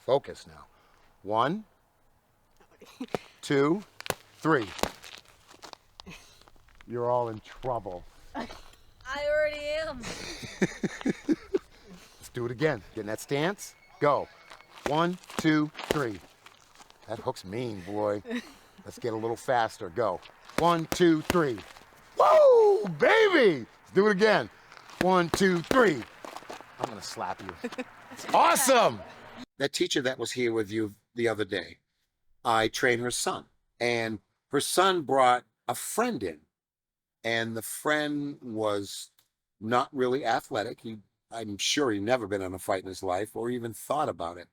Focus now. 1, 2, 3. You're all in trouble. I already am. Let's do it again. Get in that stance. Go. 1, 2, 3. That hook's mean, boy. Let's get a little faster. Go. 1, 2, 3. Whoa, baby! Let's do it again. 1, 2, 3. I'm gonna slap you. It's awesome! That teacher that was here with you the other day, I trained her son. And her son brought a friend in. And the friend was not really athletic. I'm sure he'd never been in a fight in his life or even thought about it.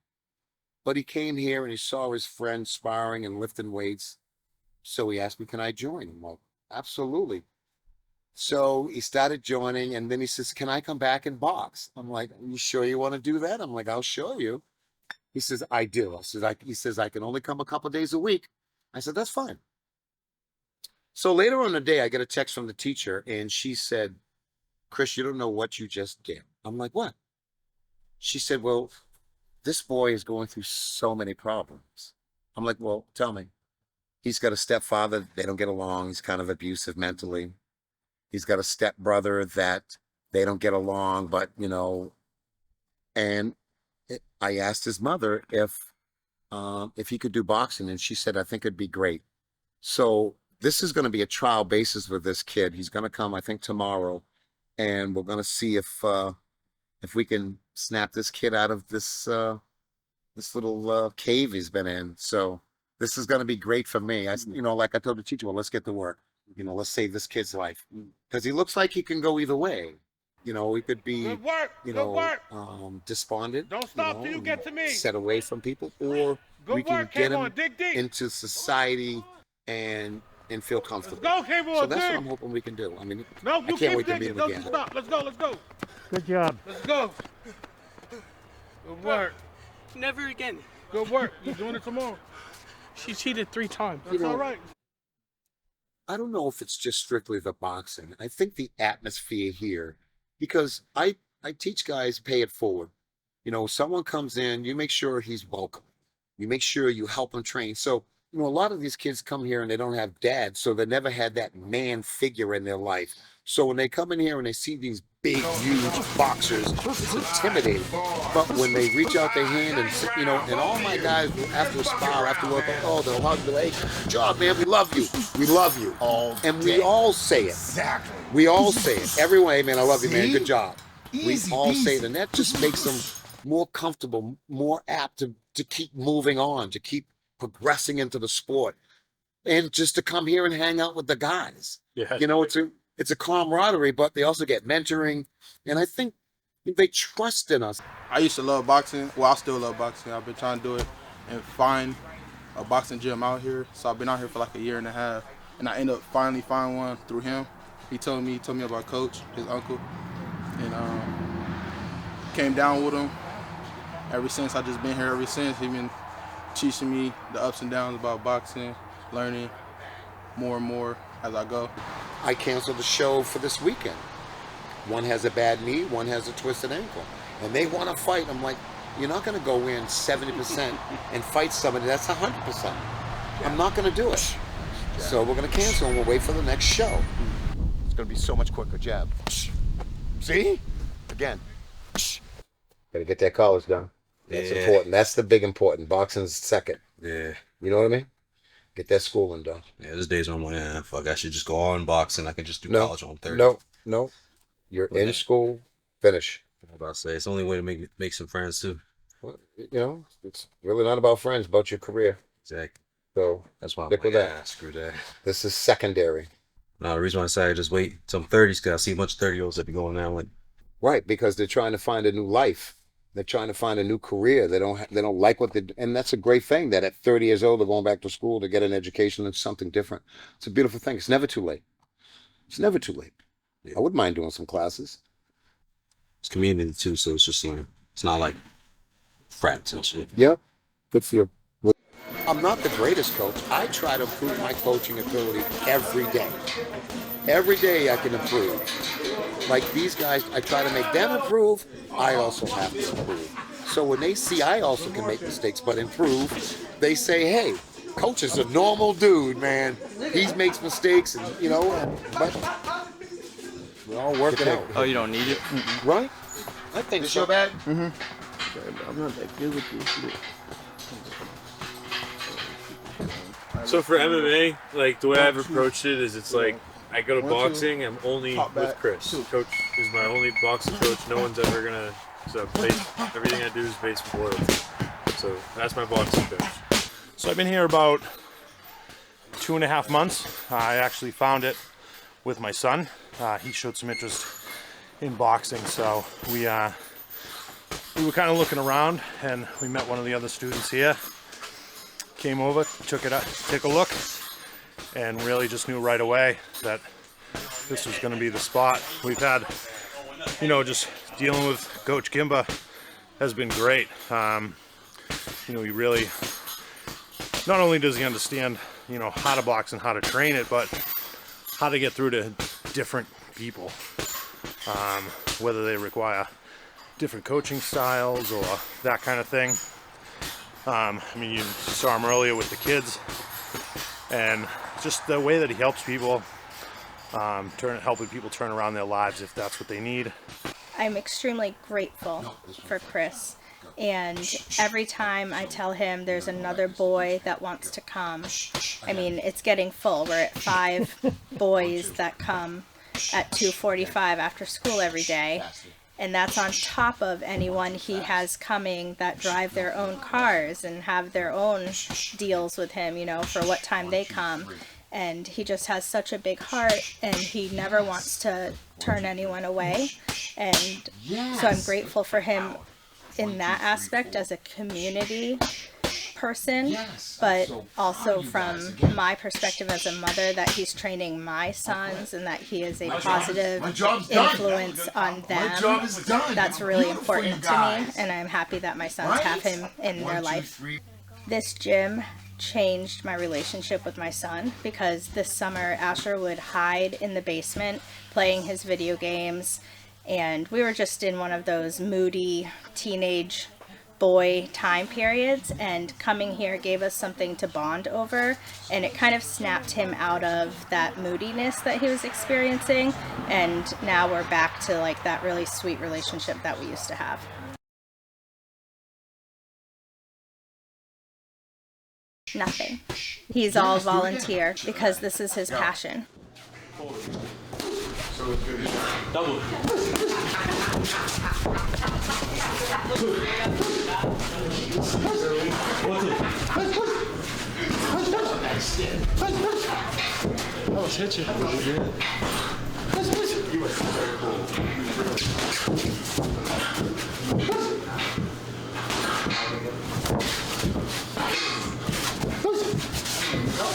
But he came here and he saw his friend sparring and lifting weights. So he asked me, can I join? I'm like, absolutely. So he started joining, and then he says, can I come back and box? I'm like, are you sure you want to do that? I'm like, I'll show you. He says, I do. He says, I can only come a couple days a week. I said, that's fine. So later on in the day, I get a text from the teacher, and she said, Chris, you don't know what you just did. I'm like, what? She said, well, this boy is going through so many problems. I'm like, well, tell me. He's got a stepfather. They don't get along. He's kind of abusive mentally. He's got a stepbrother that they don't get along, but, you know, and I asked his mother if he could do boxing, and she said, I think it'd be great. So this is going to be a trial basis with this kid. He's going to come, I think, tomorrow, and we're going to see if we can snap this kid out of this little cave he's been in. So this is going to be great for me. Like I told the teacher, well, let's get to work. Let's save this kid's life, because he looks like he can go either way. He could be, despondent. Don't stop till you get to me. Set away from people, or we can get him into society and feel comfortable. Let's go, K-Boy, so that's what I'm hoping we can do. I mean, no, I can't wait to meet him again. Stop. Let's go. Good job. Let's go. Good work. Never again. Good work. You're doing it tomorrow. She cheated 3 times. That's all right. I don't know if it's just strictly the boxing. I think the atmosphere here, because I teach guys pay it forward. Someone comes in, you make sure he's welcome. You make sure you help him train. So, a lot of these kids come here and they don't have dads, so they never had that man figure in their life. So when they come in here and they see these big, huge boxers, it's intimidating. But when they reach out their hand and, and all my guys after a spar, after work, they'll hug me, like, hey, good job, man, we love you. We love you. And we all say it. Exactly. We all say it. Everyone, hey, man, I love you, man, good job. We all say it, and that just makes them more comfortable, more apt to keep moving on, to keep progressing into the sport, and just to come here and hang out with the guys. Yeah. It's a camaraderie, but they also get mentoring, and I think they trust in us. I used to love boxing. Well, I still love boxing. I've been trying to do it and find a boxing gym out here. So I've been out here for like 1.5 years, and I ended up finally finding one through him. He told me about Coach, his uncle, and came down with him. Ever since, I've just been here ever since. He's been teaching me the ups and downs about boxing, learning more and more as I go. I canceled the show for this weekend. One has a bad knee, one has a twisted ankle, and they want to fight. I'm like, you're not going to go in 70% and fight somebody that's 100%. I'm not going to do it. So we're going to cancel and we'll wait for the next show. It's going to be so much quicker. Jab. See? Again. Got to get that college done. That's important. That's the big important. Boxing's second. Yeah. You know what I mean? Get that schooling done. Yeah, there's days when I'm like, fuck, I should just go on boxing. I can just do college on 30. No. You're in school, finish. I'm about to say, it's the only way to make some friends, too. Well, it's really not about friends, it's about your career. Exactly. So that's why I'm stick with that. Screw that. This is secondary. No, the reason why I say I just wait till I'm 30 is because I see a bunch of 30-year-olds that be going down like. Right, because they're trying to find a new life. They're trying to find a new career. They don't like what they do. And that's a great thing that at 30 years old, they're going back to school to get an education and something different. It's a beautiful thing. It's never too late. It's never too late. Yeah. I wouldn't mind doing some classes. It's community too, so it's just like, it's not like frats and shit. Yeah, good for you. I'm not the greatest coach. I try to improve my coaching ability every day. Every day I can improve. Like these guys, I try to make them improve. I also have to improve. So when they see I also can make mistakes but improve, they say, hey, Coach is a normal dude, man. He makes mistakes, and but we all work it out. Oh, you don't need it? Right? I think so. Your bag? I'm not that good with this. So for MMA, like the way I've approached it is, it's like I go to boxing. I'm only with Chris. Coach is my only boxing coach. No one's ever gonna. So everything I do is based on loyalty. So that's my boxing coach. So I've been here about 2.5 months. I actually found it with my son. He showed some interest in boxing, so we were kind of looking around, and we met one of the other students here. Came over, took a look, and really just knew right away that this was going to be the spot. We've had, just dealing with Coach Kimba has been great. He really, not only does he understand, how to box and how to train it, but how to get through to different people, whether they require different coaching styles or that kind of thing. You saw him earlier with the kids, and just the way that he helps people, helping people turn around their lives if that's what they need. I'm extremely grateful for Chris, and every time I tell him there's another boy that wants to come, it's getting full. We're at 5 boys that come at 2:45 after school every day, and that's on top of anyone he has coming that drive their own cars and have their own deals with him, for what time they come. And he just has such a big heart, and he never wants to turn anyone away. And so I'm grateful for him in that aspect as a community person, but also from my perspective as a mother, that he's training my sons and that he is a positive influence on them. That's really important to me, and I'm happy that my sons have him in their life. This gym changed my relationship with my son, because this summer Asher would hide in the basement playing his video games, and we were just in one of those moody teenage boy time periods, and coming here gave us something to bond over, and it kind of snapped him out of that moodiness that he was experiencing, and now we're back to like that really sweet relationship that we used to have. Nothing. He's all volunteer because this is his passion. Double. Oh, hit you.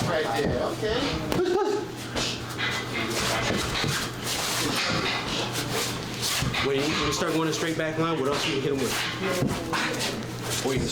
Right there, okay. When you start going a straight back line, what else you can hit him with? Or you can